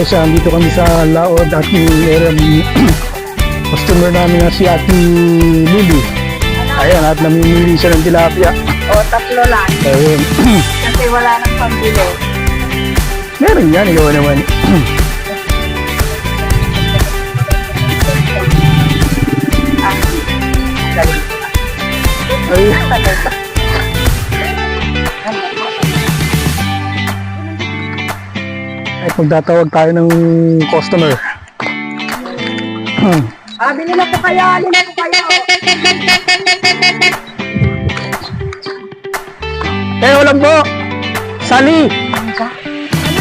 guys, andito kami sa Laod at meron customer namin na si Ate Lily. Ayan, at namimili siya ng tilapia. O, tatlo lang. Ayun. Kasi wala nang pambili. Meron yan, ikaw naman. Ay, ay magtatawag tayo ng customer. Bili na po kayo, alin na po kayo. Ulam po! Sali!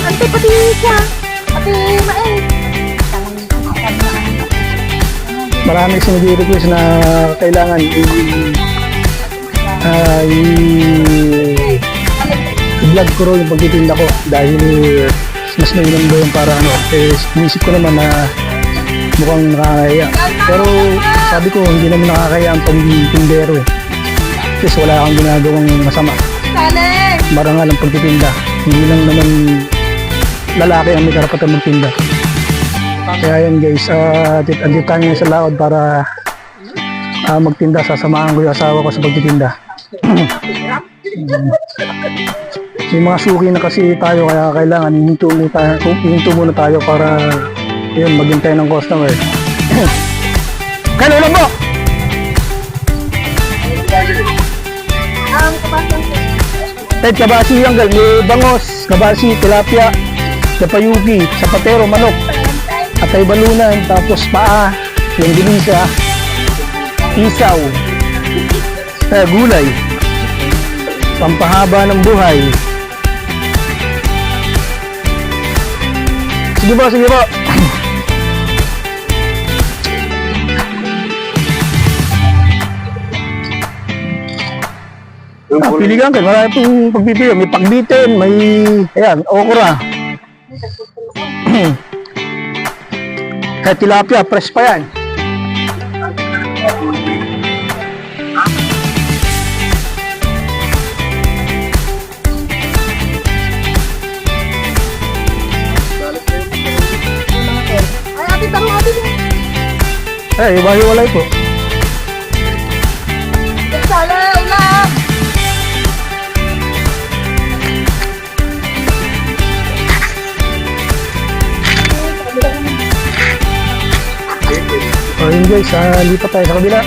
Ante, pati siya. Pati mais. Marami sinag-request na kailangan i-vlog ko rin yung pagtitinda ko dahil mas mainam ba yung para ano, inisip ko naman na mukhang nakakaya, pero sabi ko hindi naman nakakaya ang pagtindero kasi wala akong ginagawang masama. Marangal ang pagtitinda, hindi lang naman lalaki ang may karapatan magtinda. Kaya yan guys, andito tayo ngayon sa Laod para magtinda. Sasamahan ko yung asawa ko sa pagtitinda. May mga suki na kasi tayo, kaya kailangan hihinto muna tayo para yun, maghintay ng customer. Kaya ulam mo! Kahit kabasi yung may bangos, kabasi, tilapia, sapayuki, sapatero, manok, atay balunan, tapos paa, yung dilisa, isaw, gulay, pampahaba ng buhay. Sige po, sige po. Piligan kayo, marami pong pagpipili. May pagbitin, may, ayan, okra. Kahit tilapia, fresh pa yan. Ay, ate, tarong ate. Iwahiwalay po. Sala, ulam. O yun guys, lipat tayo sa kabila.